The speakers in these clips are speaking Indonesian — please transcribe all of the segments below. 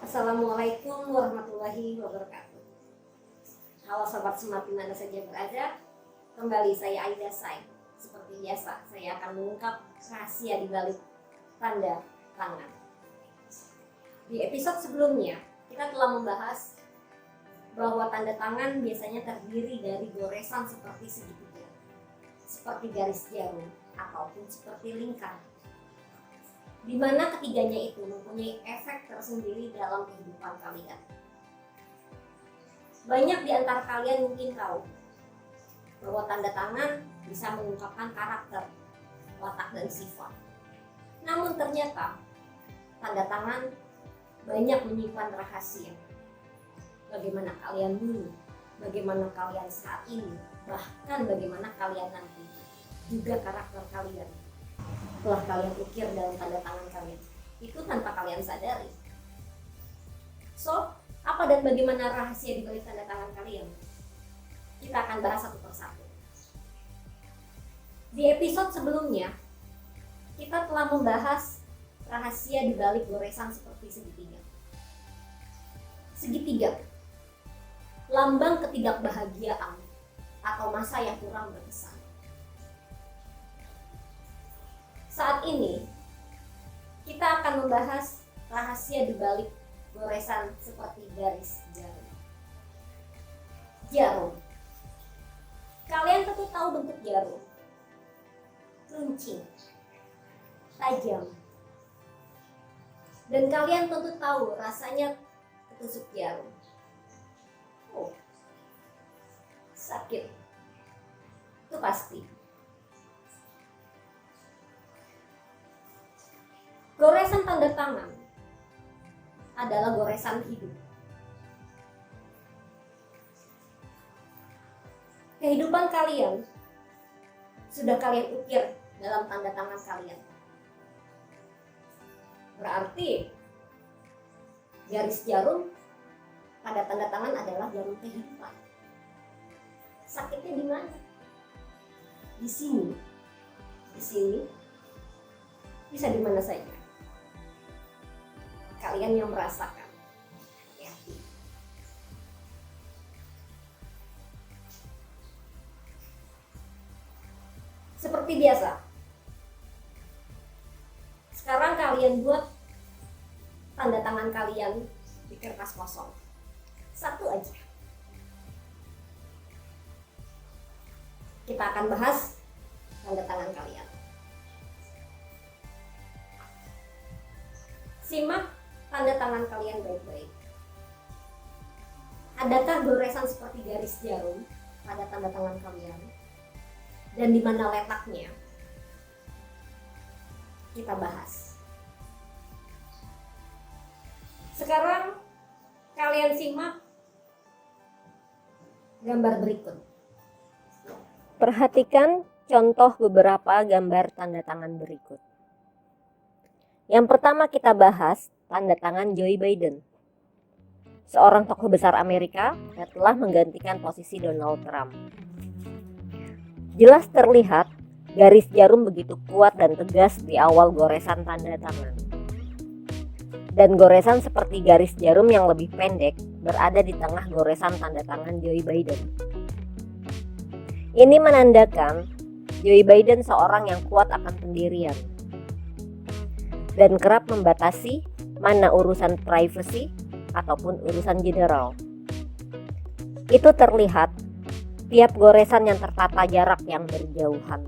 Assalamualaikum warahmatullahi wabarakatuh. Halo sobat smart dimana saja berada, kembali saya Aida Say. Seperti biasa, saya akan mengungkap rahasia di balik tanda tangan. Di episode sebelumnya, kita telah membahas bahwa tanda tangan biasanya terdiri dari goresan seperti segitiga, seperti garis jarum, ataupun seperti lingkar, di mana ketiganya itu mempunyai efek tersendiri dalam kehidupan kalian. Banyak di antara kalian mungkin tahu bahwa tanda tangan bisa mengungkapkan karakter, watak, dan sifat. Namun ternyata tanda tangan banyak menyimpan rahasia. Bagaimana kalian dulu, bagaimana kalian saat ini, bahkan bagaimana kalian nanti, juga karakter kalian telah kalian ukir dalam tanda tangan kalian, itu tanpa kalian sadari. So, apa dan bagaimana rahasia di balik tanda tangan kalian? Kita akan bahas satu persatu. Di episode sebelumnya, kita telah membahas rahasia di balik goresan seperti segitiga. Segitiga, lambang ketidakbahagiaan atau masa yang kurang berkesan. Saat ini, kita akan membahas rahasia di balik goresan seperti garis jarum. Jarum. Kalian tentu tahu bentuk jarum. Runcing, tajam. Dan kalian tentu tahu rasanya ketusuk jarum. Oh, sakit. Itu pasti. Goresan tanda tangan adalah goresan hidup. Kehidupan kalian sudah kalian ukir dalam tanda tangan kalian. Berarti garis jarum pada tanda tangan adalah jarum kehidupan. Sakitnya di mana? Di sini. Di sini. Bisa di mana saja. Kalian yang merasakan, hati-hati. Seperti biasa, sekarang kalian buat tanda tangan kalian di kertas kosong. Satu aja. Kita akan bahas tanda tangan kalian. Simak tanda tangan kalian baik-baik. Adakah goresan seperti garis jarum pada tanda tangan kalian? Dan di mana letaknya? Kita bahas. Sekarang kalian simak gambar berikut. Perhatikan contoh beberapa gambar tanda tangan berikut. Yang pertama kita bahas tanda tangan Joe Biden, seorang tokoh besar Amerika yang telah menggantikan posisi Donald Trump. Jelas terlihat garis jarum begitu kuat dan tegas di awal goresan tanda tangan. Dan goresan seperti garis jarum yang lebih pendek berada di tengah goresan tanda tangan Joe Biden. Ini menandakan Joe Biden seorang yang kuat akan pendirian dan kerap membatasi mana urusan privasi ataupun urusan general. Itu terlihat tiap goresan yang tertata jarak yang berjauhan.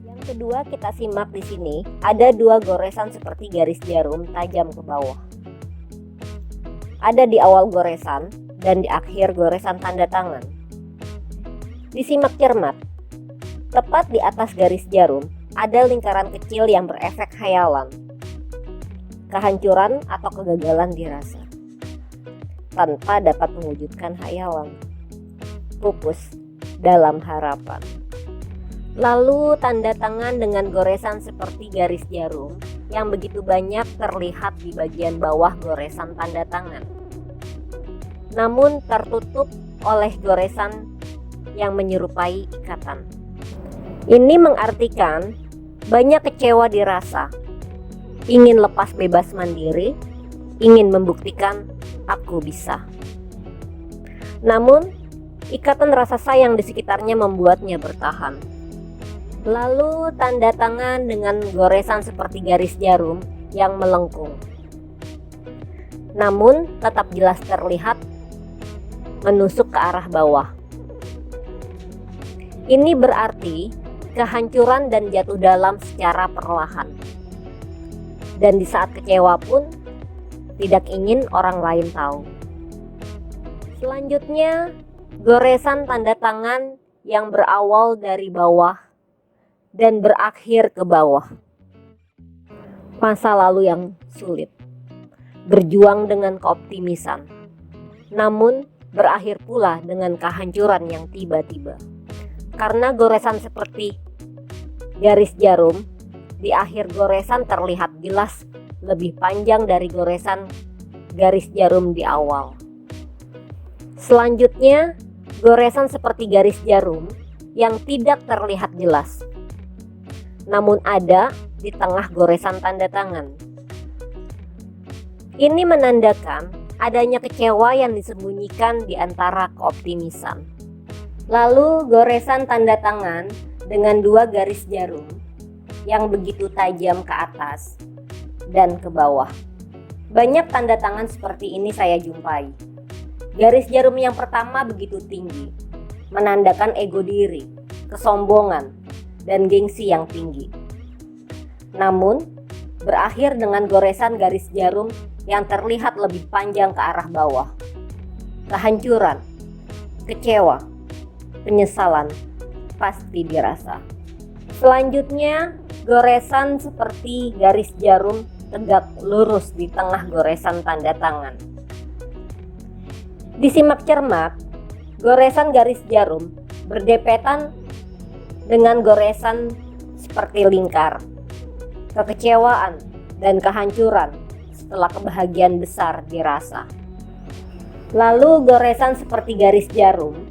Yang kedua kita simak di sini ada dua goresan seperti garis jarum tajam ke bawah. Ada di awal goresan dan di akhir goresan tanda tangan. Disimak cermat. Tepat di atas garis jarum ada lingkaran kecil yang berefek khayalan. Kehancuran atau kegagalan dirasa tanpa dapat mewujudkan khayalan. Pupus dalam harapan. Lalu tanda tangan dengan goresan seperti garis jarum yang begitu banyak terlihat di bagian bawah goresan tanda tangan. Namun tertutup oleh goresan yang menyerupai ikatan. Ini mengartikan banyak kecewa dirasa, ingin lepas bebas mandiri, ingin membuktikan aku bisa. Namun, ikatan rasa sayang di sekitarnya membuatnya bertahan. Lalu tanda tangan dengan goresan seperti garis jarum yang melengkung. Namun tetap jelas terlihat menusuk ke arah bawah. Ini berarti kehancuran dan jatuh dalam secara perlahan. Dan di saat kecewa pun tidak ingin orang lain tahu. Selanjutnya, goresan tanda tangan yang berawal dari bawah dan berakhir ke bawah. Masa lalu yang sulit, berjuang dengan keoptimisan, namun berakhir pula dengan kehancuran yang tiba-tiba. Karena goresan seperti garis jarum, di akhir goresan terlihat jelas lebih panjang dari goresan garis jarum di awal. Selanjutnya, goresan seperti garis jarum yang tidak terlihat jelas, namun ada di tengah goresan tanda tangan. Ini menandakan adanya kecewa yang disembunyikan di antara keoptimisan. Lalu goresan tanda tangan dengan dua garis jarum yang begitu tajam ke atas dan ke bawah. Banyak tanda tangan seperti ini saya jumpai. Garis jarum yang pertama begitu tinggi, menandakan ego diri, kesombongan, dan gengsi yang tinggi. Namun, berakhir dengan goresan garis jarum yang terlihat lebih panjang ke arah bawah. Kehancuran, kecewa, penyesalan pasti dirasa. Selanjutnya, goresan seperti garis jarum tegak lurus di tengah goresan tanda tangan. Disimak cermat, goresan garis jarum berdepetan dengan goresan seperti lingkar. Kekecewaan dan kehancuran setelah kebahagiaan besar dirasa. Lalu goresan seperti garis jarum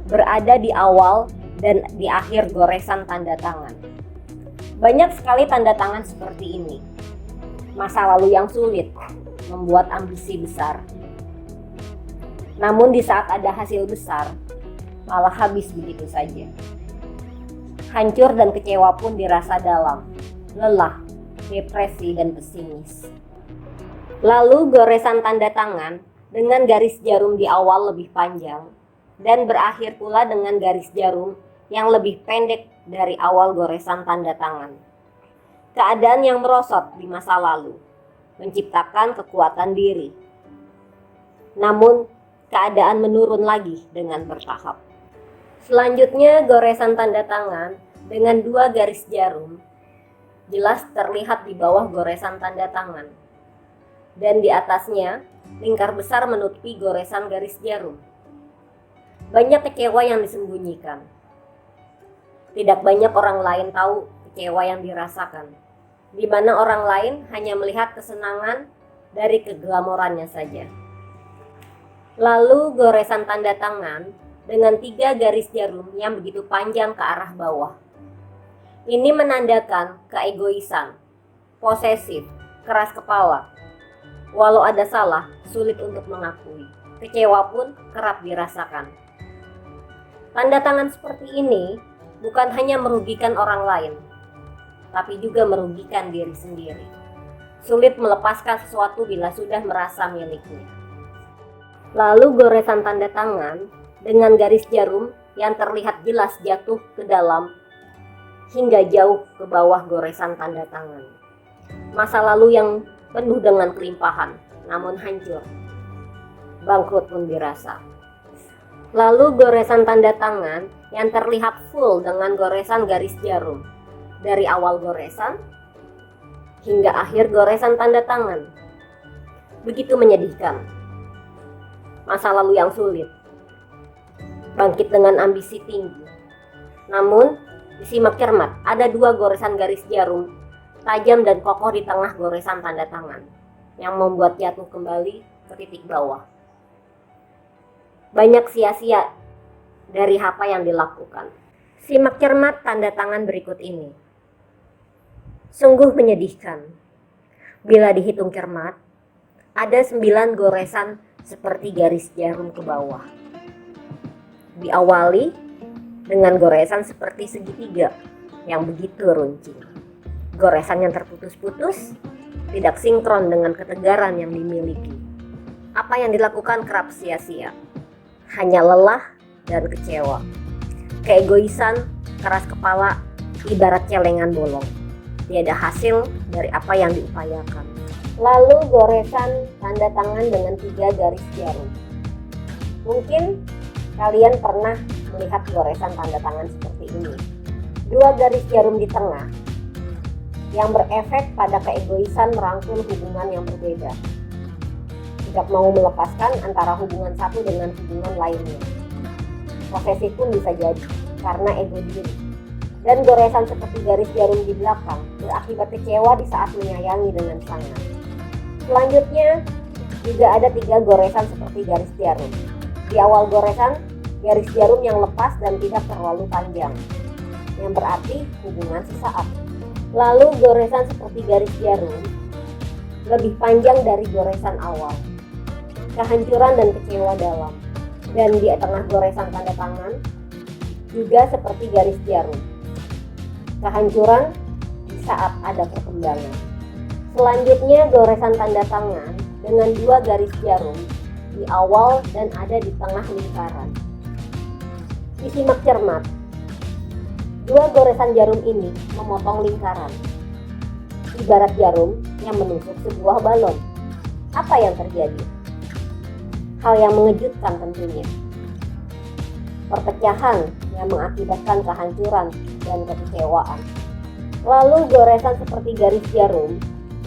berada di awal dan di akhir goresan tanda tangan. Banyak sekali tanda tangan seperti ini. Masa lalu yang sulit membuat ambisi besar. Namun di saat ada hasil besar, malah habis begitu saja. Hancur dan kecewa pun dirasa dalam, lelah, depresi, dan pesimis. Lalu goresan tanda tangan dengan garis jarum di awal lebih panjang dan berakhir pula dengan garis jarum yang lebih pendek dari awal goresan tanda tangan. Keadaan yang merosot di masa lalu menciptakan kekuatan diri. Namun keadaan menurun lagi dengan bertahap. Selanjutnya goresan tanda tangan dengan dua garis jarum jelas terlihat di bawah goresan tanda tangan. Dan di atasnya lingkar besar menutupi goresan garis jarum. Banyak kecewa yang disembunyikan. Tidak banyak orang lain tahu kecewa yang dirasakan, di mana orang lain hanya melihat kesenangan dari keglamorannya saja. Lalu goresan tanda tangan dengan tiga garis jarum yang begitu panjang ke arah bawah. Ini menandakan keegoisan, posesif, keras kepala. Walau ada salah, sulit untuk mengakui. Kecewa pun kerap dirasakan. Tanda tangan seperti ini bukan hanya merugikan orang lain, tapi juga merugikan diri sendiri. Sulit melepaskan sesuatu bila sudah merasa miliknya. Lalu goresan tanda tangan dengan garis jarum yang terlihat jelas jatuh ke dalam hingga jauh ke bawah goresan tanda tangan. Masa lalu yang penuh dengan kelimpahan, namun hancur. Bangkrut pun dirasa. Lalu goresan tanda tangan yang terlihat full dengan goresan garis jarum. Dari awal goresan hingga akhir goresan tanda tangan. Begitu menyedihkan. Masa lalu yang sulit. Bangkit dengan ambisi tinggi. Namun, disimak cermat, ada dua goresan garis jarum tajam dan kokoh di tengah goresan tanda tangan yang membuat jatuh kembali ke titik bawah. Banyak sia-sia dari apa yang dilakukan. Simak cermat tanda tangan berikut ini. Sungguh menyedihkan. Bila dihitung cermat, ada 9 goresan seperti garis jarum ke bawah. Diawali dengan goresan seperti segitiga yang begitu runcing. Goresan yang terputus-putus tidak sinkron dengan ketegaran yang dimiliki. Apa yang dilakukan kerap sia-sia, hanya lelah dan kecewa. Keegoisan, keras kepala, ibarat celengan bolong. Tiada hasil dari apa yang diupayakan. Lalu goresan tanda tangan dengan 3 garis jarum. Mungkin kalian pernah melihat goresan tanda tangan seperti ini. 2 garis jarum di tengah yang berefek pada keegoisan merangkul hubungan yang berbeda. Tidak mau melepaskan antara hubungan satu dengan hubungan lainnya. Posesif pun bisa jadi karena ego diri. Dan goresan seperti garis jarum di belakang berakibat kecewa di saat menyayangi dengan sangat. Selanjutnya juga ada 3 goresan seperti garis jarum. Di awal goresan, garis jarum yang lepas dan tidak terlalu panjang, yang berarti hubungan sesaat. Lalu goresan seperti garis jarum lebih panjang dari goresan awal. Kehancuran dan kecewa dalam. Dan di tengah goresan tanda tangan juga seperti garis jarum. Kehancuran di saat ada perkembangan. Selanjutnya goresan tanda tangan dengan 2 garis jarum di awal dan ada di tengah lingkaran. Disimak cermat. 2 goresan jarum ini memotong lingkaran. Ibarat jarum yang menusuk sebuah balon. Apa yang terjadi? Hal yang mengejutkan tentunya. Perpecahan yang mengakibatkan kehancuran dan kekecewaan. Lalu goresan seperti garis jarum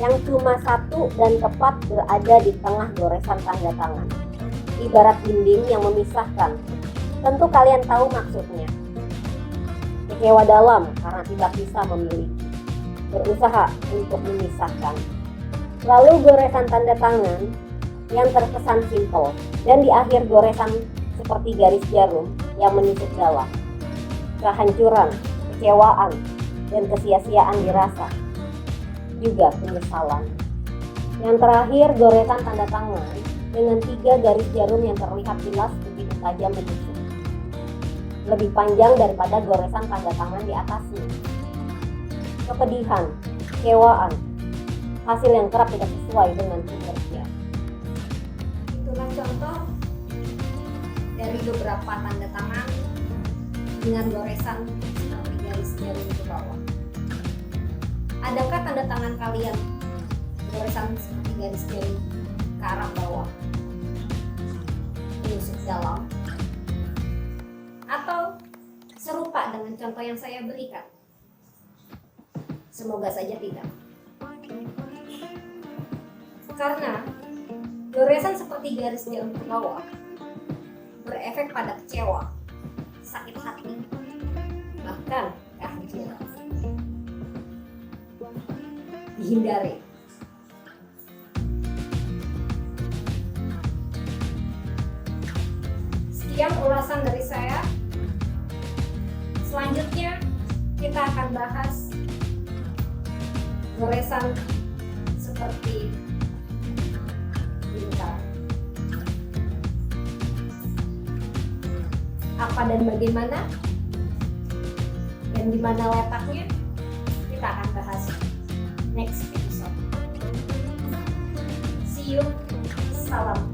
yang cuma satu dan tepat berada di tengah goresan tanda tangan. Ibarat dinding yang memisahkan. Tentu kalian tahu maksudnya. Kecewa dalam karena tidak bisa memiliki. Berusaha untuk memisahkan. Lalu goresan tanda tangan yang terkesan simpel dan di akhir goresan seperti garis jarum yang menusuk dalam. Kehancuran, kecewaan, dan kesia-siaan dirasa. Juga penyesalan. Yang terakhir goresan tanda tangan dengan 3 garis jarum yang terlihat jelas begitu tajam menusuk. Lebih panjang daripada goresan tanda tangan di atasnya. Kepedihan, kecewaan, hasil yang kerap tidak sesuai dengan kinerja. Itulah contoh dari beberapa tanda tangan dengan goresan seperti garis jarum ke bawah. Adakah tanda tangan kalian goresan seperti garis jarum ke arah bawah, menusuk dalam, atau serupa dengan contoh yang saya berikan? Semoga saja tidak. Karena goresan seperti garis jarum ke bawah berefek pada kecewa, sakit hati, bahkan kehancuran. Dihindari. Sekian ulasan dari saya. Selanjutnya kita akan bahas goresan seperti lingkaran. Apa dan bagaimana dan di mana letaknya kita akan bahas next episode. See you. Salam.